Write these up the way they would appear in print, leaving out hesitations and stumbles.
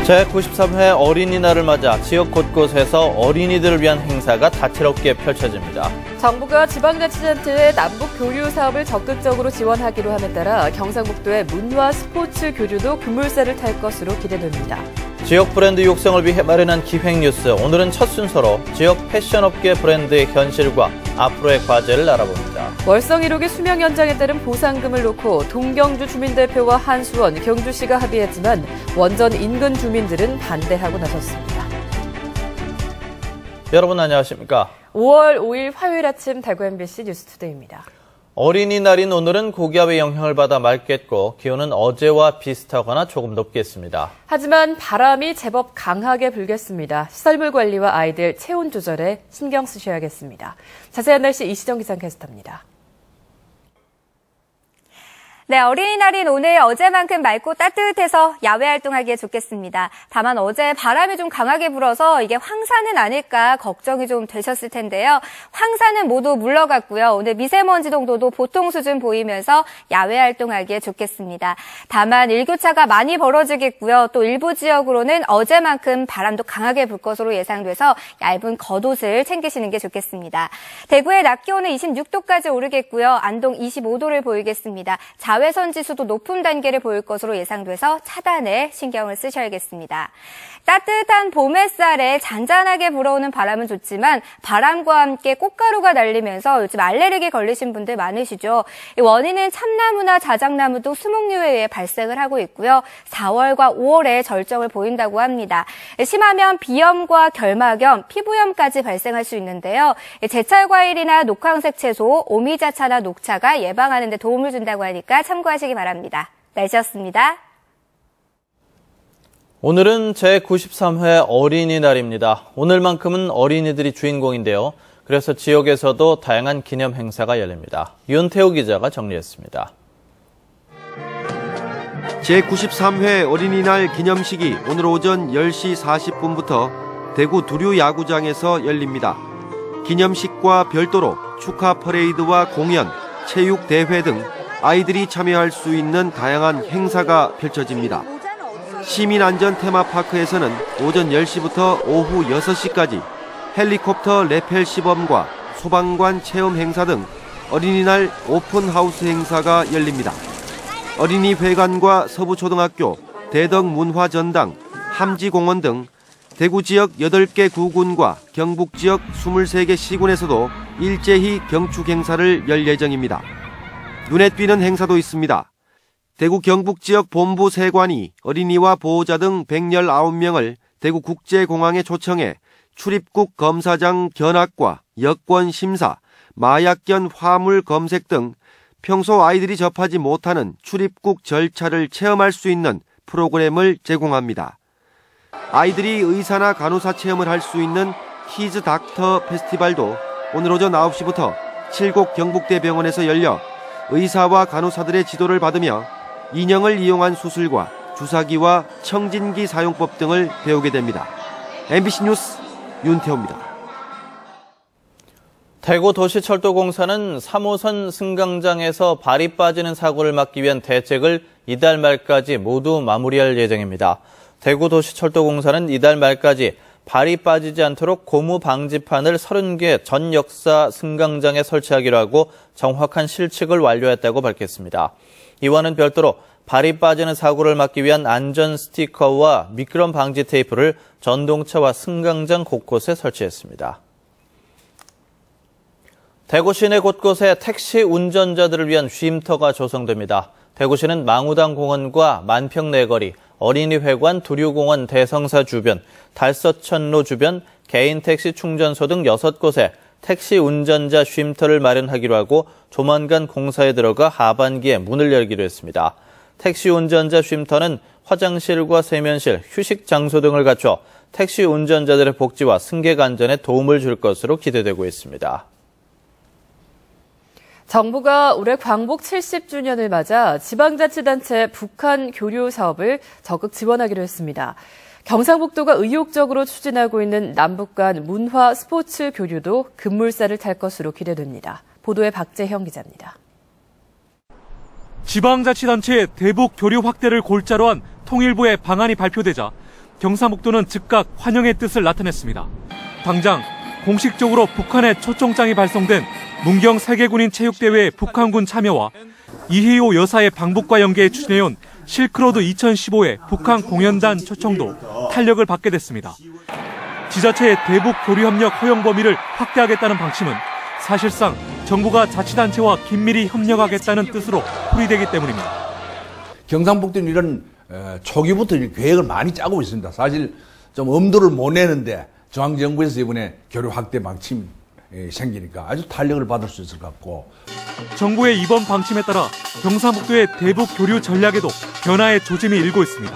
제93회 어린이날을 맞아 지역 곳곳에서 어린이들을 위한 행사가 다채롭게 펼쳐집니다. 정부가 지방자치단체의 남북 교류 사업을 적극적으로 지원하기로 함에 따라 경상북도의 문화 스포츠 교류도 급물살을 탈 것으로 기대됩니다. 지역 브랜드 육성을 위해 마련한 기획뉴스, 오늘은 첫 순서로 지역 패션업계 브랜드의 현실과 앞으로의 과제를 알아봅니다. 월성 1호기 수명 연장에 따른 보상금을 놓고 동경주 주민대표와 한수원, 경주시가 합의했지만 원전 인근 주민들은 반대하고 나섰습니다. 여러분 안녕하십니까? 5월 5일 화요일 아침 대구 MBC 뉴스투데이입니다. 어린이날인 오늘은 고기압의 영향을 받아 맑겠고 기온은 어제와 비슷하거나 조금 높겠습니다. 하지만 바람이 제법 강하게 불겠습니다. 시설물 관리와 아이들 체온 조절에 신경 쓰셔야겠습니다. 자세한 날씨 이시정 기상캐스터입니다. 네, 어린이날인 오늘 어제만큼 맑고 따뜻해서 야외 활동하기에 좋겠습니다. 다만 어제 바람이 좀 강하게 불어서 이게 황사는 아닐까 걱정이 좀 되셨을 텐데요. 황사는 모두 물러갔고요. 오늘 미세먼지 농도도 보통 수준 보이면서 야외 활동하기에 좋겠습니다. 다만 일교차가 많이 벌어지겠고요. 또 일부 지역으로는 어제만큼 바람도 강하게 불 것으로 예상돼서 얇은 겉옷을 챙기시는 게 좋겠습니다. 대구의 낮 기온은 26도까지 오르겠고요. 안동 25도를 보이겠습니다. 자외선 지수도 높은 단계를 보일 것으로 예상돼서 차단에 신경을 쓰셔야겠습니다. 따뜻한 봄 햇살에 잔잔하게 불어오는 바람은 좋지만 바람과 함께 꽃가루가 날리면서 요즘 알레르기 걸리신 분들 많으시죠. 이 원인은 참나무나 자작나무 등 수목류에 의해 발생을 하고 있고요. 4월과 5월에 절정을 보인다고 합니다. 심하면 비염과 결막염, 피부염까지 발생할 수 있는데요. 제철 과일이나 녹황색 채소, 오미자차나 녹차가 예방하는 데 도움을 준다고 하니까 참고하시기 바랍니다. 날씨였습니다. 오늘은 제93회 어린이날입니다. 오늘만큼은 어린이들이 주인공인데요. 그래서 지역에서도 다양한 기념 행사가 열립니다. 윤태호 기자가 정리했습니다. 제93회 어린이날 기념식이 오늘 오전 10시 40분부터 대구 두류야구장에서 열립니다. 기념식과 별도로 축하 퍼레이드와 공연, 체육대회 등 아이들이 참여할 수 있는 다양한 행사가 펼쳐집니다. 시민안전 테마파크에서는 오전 10시부터 오후 6시까지 헬리콥터 레펠 시범과 소방관 체험 행사 등 어린이날 오픈하우스 행사가 열립니다. 어린이회관과 서부초등학교, 대덕문화전당, 함지공원 등 대구 지역 8개 구군과 경북 지역 23개 시군에서도 일제히 경축 행사를 열 예정입니다. 눈에 띄는 행사도 있습니다. 대구 경북 지역 본부 세관이 어린이와 보호자 등 119명을 대구국제공항에 초청해 출입국 검사장 견학과 여권 심사, 마약견 화물 검색 등 평소 아이들이 접하지 못하는 출입국 절차를 체험할 수 있는 프로그램을 제공합니다. 아이들이 의사나 간호사 체험을 할 수 있는 키즈 닥터 페스티벌도 오늘 오전 9시부터 칠곡 경북대병원에서 열려 의사와 간호사들의 지도를 받으며 인형을 이용한 수술과 주사기와 청진기 사용법 등을 배우게 됩니다. MBC 뉴스 윤태호입니다. 대구도시철도공사는 3호선 승강장에서 발이 빠지는 사고를 막기 위한 대책을 이달 말까지 모두 마무리할 예정입니다. 대구도시철도공사는 이달 말까지 발이 빠지지 않도록 고무 방지판을 30개 전 역사 승강장에 설치하기로 하고 정확한 실측을 완료했다고 밝혔습니다. 이와는 별도로 발이 빠지는 사고를 막기 위한 안전 스티커와 미끄럼 방지 테이프를 전동차와 승강장 곳곳에 설치했습니다. 대구 시내 곳곳에 택시 운전자들을 위한 쉼터가 조성됩니다. 대구시는 망우당 공원과 만평내거리, 어린이회관, 두류공원 대성사 주변, 달서천로 주변, 개인 택시 충전소 등 6곳에 택시 운전자 쉼터를 마련하기로 하고 조만간 공사에 들어가 하반기에 문을 열기로 했습니다. 택시 운전자 쉼터는 화장실과 세면실, 휴식 장소 등을 갖춰 택시 운전자들의 복지와 승객 안전에 도움을 줄 것으로 기대되고 있습니다. 정부가 올해 광복 70주년을 맞아 지방자치단체 북한 교류 사업을 적극 지원하기로 했습니다. 경상북도가 의욕적으로 추진하고 있는 남북 간 문화 스포츠 교류도 급물살을 탈 것으로 기대됩니다. 보도에 박재형 기자입니다. 지방자치단체의 대북 교류 확대를 골자로 한 통일부의 방안이 발표되자 경상북도는 즉각 환영의 뜻을 나타냈습니다. 당장 공식적으로 북한의 초청장이 발송된 문경 세계군인 체육대회 북한군 참여와 이혜호 여사의 방북과 연계해 추진해온 실크로드 2015의 북한 공연단 초청도 탄력을 받게 됐습니다. 지자체의 대북 교류협력 허용 범위를 확대하겠다는 방침은 사실상 정부가 자치단체와 긴밀히 협력하겠다는 뜻으로 풀이되기 때문입니다. 경상북도는 이런 초기부터 계획을 많이 짜고 있습니다. 사실 좀 엄두를 못 내는데 중앙정부에서 이번에 교류 확대 방침이 생기니까 아주 탄력을 받을 수 있을 것 같고. 정부의 이번 방침에 따라 경상북도의 대북 교류 전략에도 변화의 조짐이 일고 있습니다.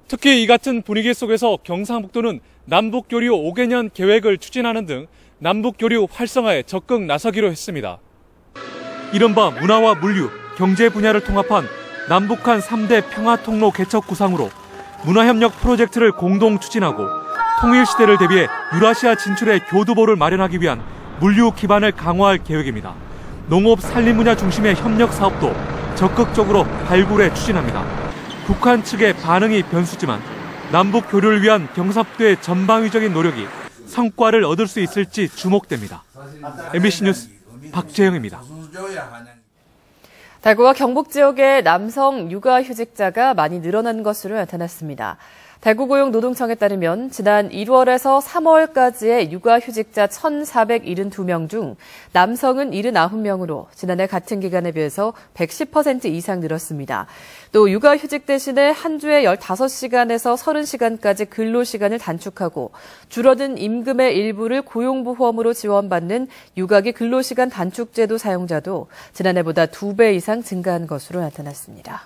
특히 이 같은 분위기 속에서 경상북도는 남북교류 5개년 계획을 추진하는 등 남북교류 활성화에 적극 나서기로 했습니다. 이른바 문화와 물류, 경제 분야를 통합한 남북한 3대 평화통로 개척 구상으로 문화협력 프로젝트를 공동 추진하고 통일시대를 대비해 유라시아 진출의 교두보를 마련하기 위한 물류 기반을 강화할 계획입니다. 농업 산림 분야 중심의 협력 사업도 적극적으로 발굴해 추진합니다. 북한 측의 반응이 변수지만 남북 교류를 위한 경상북도의 전방위적인 노력이 성과를 얻을 수 있을지 주목됩니다. MBC 뉴스 박재영입니다. 대구와 경북 지역의 남성 육아휴직자가 많이 늘어난 것으로 나타났습니다. 대구고용노동청에 따르면 지난 1월에서 3월까지의 육아휴직자 1,472명 중 남성은 79명으로 지난해 같은 기간에 비해서 110% 이상 늘었습니다. 또 육아휴직 대신에 한 주에 15시간에서 30시간까지 근로시간을 단축하고 줄어든 임금의 일부를 고용보험으로 지원받는 육아기 근로시간 단축제도 사용자도 지난해보다 2배 이상 증가한 것으로 나타났습니다.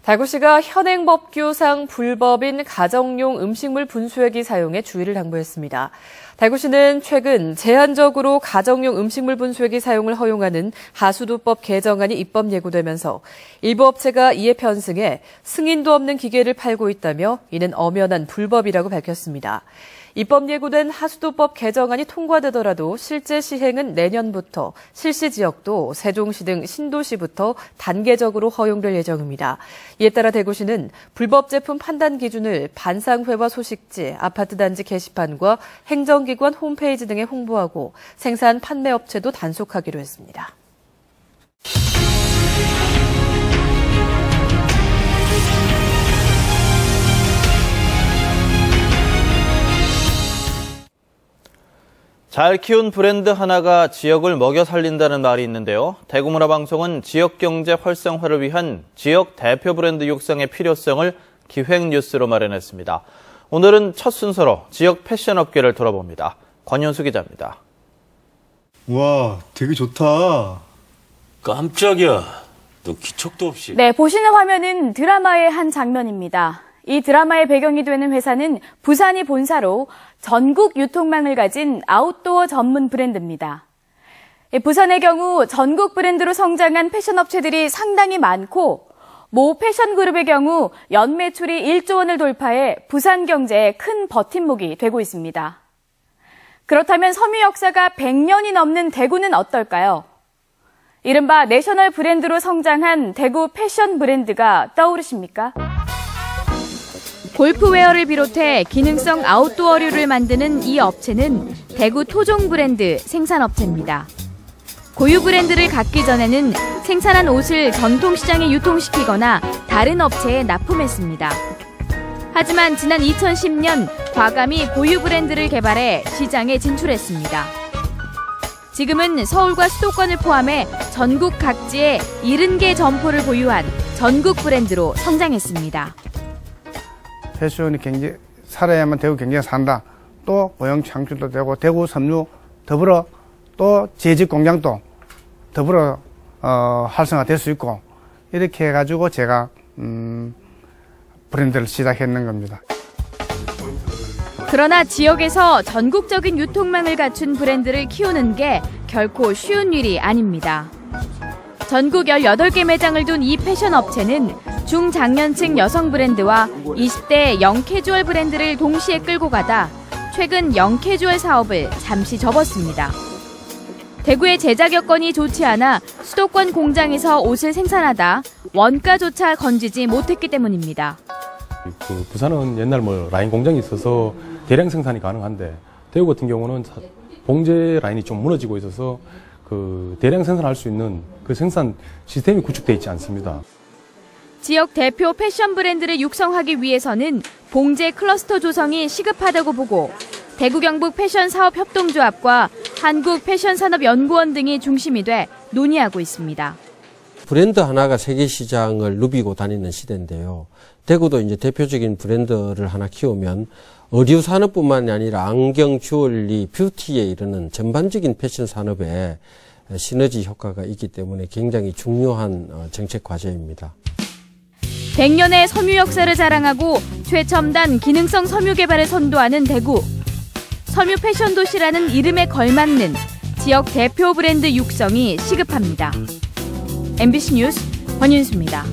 대구시가 현행법규상 불법인 가정용 음식물 분수액이 사용에 주의를 당부했습니다. 대구시는 최근 제한적으로 가정용 음식물 분수액이 사용을 허용하는 하수도법 개정안이 입법 예고되면서 일부 업체가 이에 편승해 승인도 없는 기계를 팔고 있다며 이는 엄연한 불법이라고 밝혔습니다. 입법 예고된 하수도법 개정안이 통과되더라도 실제 시행은 내년부터 실시 지역도 세종시 등 신도시부터 단계적으로 허용될 예정입니다. 이에 따라 대구시는 불법 제품 판단 기준을 반상회와 소식지, 아파트 단지 게시판과 행정기관 홈페이지 등에 홍보하고 생산 판매업체도 단속하기로 했습니다. 잘 키운 브랜드 하나가 지역을 먹여 살린다는 말이 있는데요. 대구문화방송은 지역경제 활성화를 위한 지역 대표 브랜드 육성의 필요성을 기획뉴스로 마련했습니다. 오늘은 첫 순서로 지역 패션 업계를 돌아봅니다. 권윤수 기자입니다. 와, 되게 좋다. 깜짝이야. 너 기척도 없이. 네, 보시는 화면은 드라마의 한 장면입니다. 이 드라마의 배경이 되는 회사는 부산이 본사로 전국 유통망을 가진 아웃도어 전문 브랜드입니다. 부산의 경우 전국 브랜드로 성장한 패션 업체들이 상당히 많고 모 패션 그룹의 경우 연 매출이 1조 원을 돌파해 부산 경제에 큰 버팀목이 되고 있습니다. 그렇다면 섬유 역사가 100년이 넘는 대구는 어떨까요? 이른바 내셔널 브랜드로 성장한 대구 패션 브랜드가 떠오르십니까? 골프웨어를 비롯해 기능성 아웃도어류를 만드는 이 업체는 대구 토종 브랜드 생산업체입니다. 고유 브랜드를 갖기 전에는 생산한 옷을 전통시장에 유통시키거나 다른 업체에 납품했습니다. 하지만 지난 2010년 과감히 고유 브랜드를 개발해 시장에 진출했습니다. 지금은 서울과 수도권을 포함해 전국 각지에 70개 점포를 보유한 전국 브랜드로 성장했습니다. 패션이 굉장히 살아야만 대구 경제가 산다. 또 고용 창출도 되고 대구 섬유 더불어 또 재직 공장도 더불어 활성화될 수 있고 이렇게 해가지고 제가 브랜드를 시작했는 겁니다. 그러나 지역에서 전국적인 유통망을 갖춘 브랜드를 키우는 게 결코 쉬운 일이 아닙니다. 전국 18개 매장을 둔 이 패션 업체는 중장년층 여성 브랜드와 20대 영캐주얼 브랜드를 동시에 끌고 가다 최근 영캐주얼 사업을 잠시 접었습니다. 대구의 제작 여건이 좋지 않아 수도권 공장에서 옷을 생산하다 원가조차 건지지 못했기 때문입니다. 부산은 옛날 라인 공장이 있어서 대량 생산이 가능한데 대구 같은 경우는 봉제 라인이 좀 무너지고 있어서 대량 생산할 수 있는 그 생산 시스템이 구축되어 있지 않습니다. 지역 대표 패션 브랜드를 육성하기 위해서는 봉제 클러스터 조성이 시급하다고 보고 대구 경북 패션 사업 협동조합과 한국 패션 산업 연구원 등이 중심이 돼 논의하고 있습니다. 브랜드 하나가 세계 시장을 누비고 다니는 시대인데요. 대구도 이제 대표적인 브랜드를 하나 키우면 의류 산업뿐만이 아니라 안경, 주얼리, 뷰티에 이르는 전반적인 패션 산업에 시너지 효과가 있기 때문에 굉장히 중요한 정책 과제입니다. 100년의 섬유 역사를 자랑하고 최첨단 기능성 섬유 개발을 선도하는 대구. 섬유 패션 도시라는 이름에 걸맞는 지역 대표 브랜드 육성이 시급합니다. MBC 뉴스 권윤수입니다.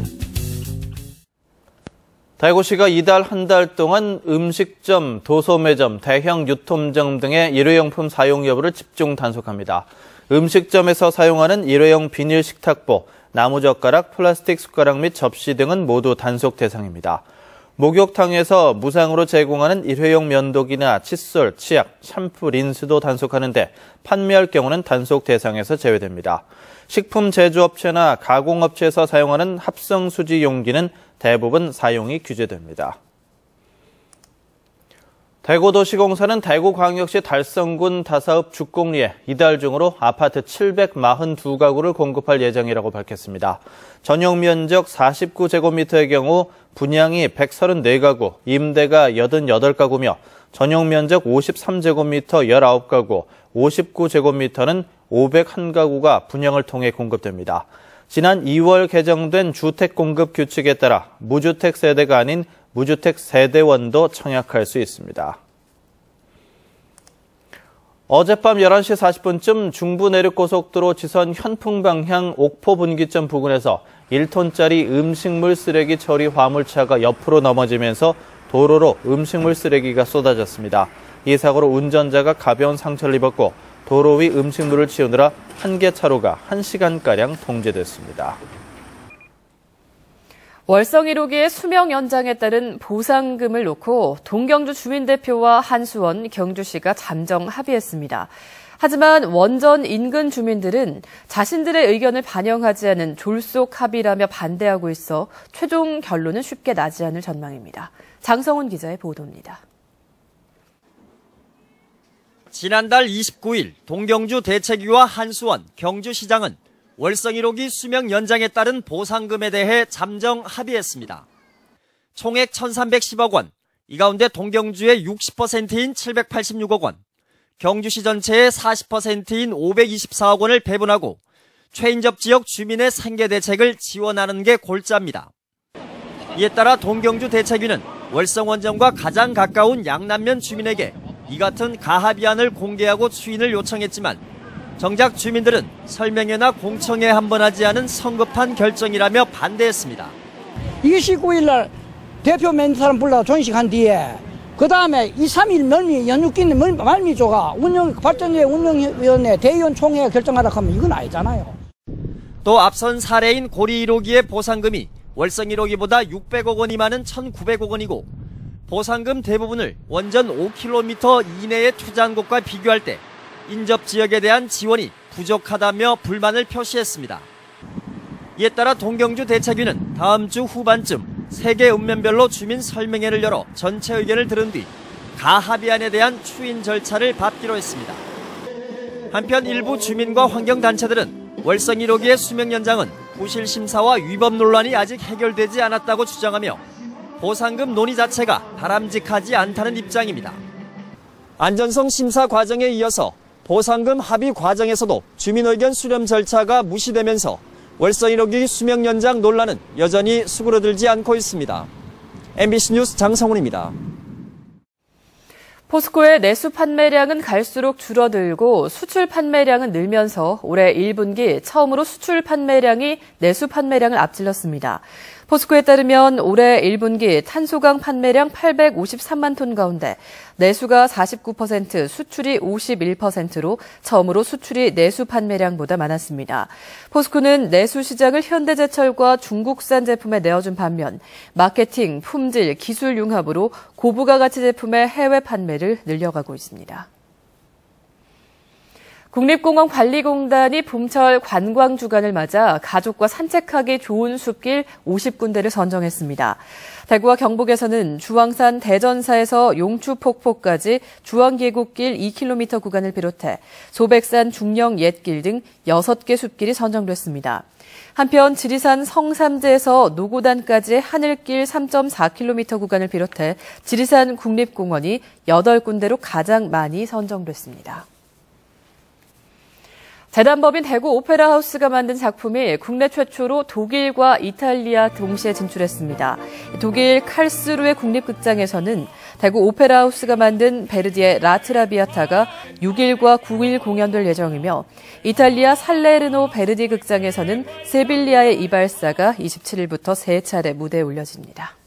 대구시가 이달 한 달 동안 음식점, 도소매점, 대형 유통점 등의 일회용품 사용 여부를 집중 단속합니다. 음식점에서 사용하는 일회용 비닐 식탁보, 나무젓가락, 플라스틱 숟가락 및 접시 등은 모두 단속 대상입니다. 목욕탕에서 무상으로 제공하는 일회용 면도기나 칫솔, 치약, 샴푸, 린스도 단속하는데 판매할 경우는 단속 대상에서 제외됩니다. 식품 제조업체나 가공업체에서 사용하는 합성수지 용기는 대부분 사용이 규제됩니다. 대구도시공사는 대구광역시 달성군 다사읍 죽곡리에 이달 중으로 아파트 742가구를 공급할 예정이라고 밝혔습니다. 전용 면적 49제곱미터의 경우 분양이 134가구, 임대가 88가구며 전용 면적 53제곱미터 19가구, 59제곱미터는 501가구가 분양을 통해 공급됩니다. 지난 2월 개정된 주택공급 규칙에 따라 무주택 세대가 아닌 무주택 세대원도 청약할 수 있습니다. 어젯밤 11시 40분쯤 중부내륙고속도로 지선 현풍 방향 옥포 분기점 부근에서 1톤짜리 음식물 쓰레기 처리 화물차가 옆으로 넘어지면서 도로로 음식물 쓰레기가 쏟아졌습니다. 이 사고로 운전자가 가벼운 상처를 입었고 도로 위 음식물을 치우느라 한 개 차로가 1시간가량 통제됐습니다. 월성 1호기의 수명 연장에 따른 보상금을 놓고 동경주 주민대표와 한수원 경주시가 잠정 합의했습니다. 하지만 원전 인근 주민들은 자신들의 의견을 반영하지 않은 졸속 합의라며 반대하고 있어 최종 결론은 쉽게 나지 않을 전망입니다. 장성훈 기자의 보도입니다. 지난달 29일 동경주 대책위와 한수원 경주시장은 월성 1호기 수명 연장에 따른 보상금에 대해 잠정 합의했습니다. 총액 1,310억 원, 이 가운데 동경주의 60%인 786억 원, 경주시 전체의 40%인 524억 원을 배분하고 최인접 지역 주민의 생계 대책을 지원하는 게 골자입니다. 이에 따라 동경주 대책위는 월성 원전과 가장 가까운 양남면 주민에게 이 같은 가합의안을 공개하고 추인을 요청했지만 정작 주민들은 설명회나 공청회 한 번 하지 않은 성급한 결정이라며 반대했습니다. 29일 날 대표 몇 사람 불러 존식한 뒤에 그 다음에 2, 3일 멀미 연휴끼리 말미조가 발전회 운영위원회 대의원 총회 결정하라 하면 이건 아니잖아요. 또 앞선 사례인 고리 1호기의 보상금이 월성 1호기보다 600억 원이 많은 1,900억 원이고 보상금 대부분을 원전 5km 이내에 투자한 곳과 비교할 때 인접 지역에 대한 지원이 부족하다며 불만을 표시했습니다. 이에 따라 동경주 대책위는 다음 주 후반쯤 3개 읍면별로 주민 설명회를 열어 전체 의견을 들은 뒤 가합의안에 대한 추인 절차를 밟기로 했습니다. 한편 일부 주민과 환경단체들은 월성 1호기의 수명 연장은 부실 심사와 위법 논란이 아직 해결되지 않았다고 주장하며 보상금 논의 자체가 바람직하지 않다는 입장입니다. 안전성 심사 과정에 이어서 보상금 합의 과정에서도 주민 의견 수렴 절차가 무시되면서 월성 1호기 수명 연장 논란은 여전히 수그러들지 않고 있습니다. MBC 뉴스 장성훈입니다. 포스코의 내수 판매량은 갈수록 줄어들고 수출 판매량은 늘면서 올해 1분기 처음으로 수출 판매량이 내수 판매량을 앞질렀습니다. 포스코에 따르면 올해 1분기 탄소강 판매량 853만 톤 가운데 내수가 49%, 수출이 51%로 처음으로 수출이 내수 판매량보다 많았습니다. 포스코는 내수 시장을 현대제철과 중국산 제품에 내어준 반면 마케팅, 품질, 기술 융합으로 고부가 가치 제품의 해외 판매를 늘려가고 있습니다. 국립공원관리공단이 봄철 관광 주간을 맞아 가족과 산책하기 좋은 숲길 50군데를 선정했습니다. 대구와 경북에서는 주황산 대전사에서 용추폭포까지 주황계곡길 2km 구간을 비롯해 소백산 중령 옛길 등 6개 숲길이 선정됐습니다. 한편 지리산 성삼재에서 노고단까지의 하늘길 3.4km 구간을 비롯해 지리산 국립공원이 8군데로 가장 많이 선정됐습니다. 재단법인 대구 오페라 하우스가 만든 작품이 국내 최초로 독일과 이탈리아 동시에 진출했습니다. 독일 칼스루의 국립극장에서는 대구 오페라 하우스가 만든 베르디의 라트라비아타가 6일과 9일 공연될 예정이며 이탈리아 살레르노 베르디 극장에서는 세빌리아의 이발사가 27일부터 3차례 무대에 올려집니다.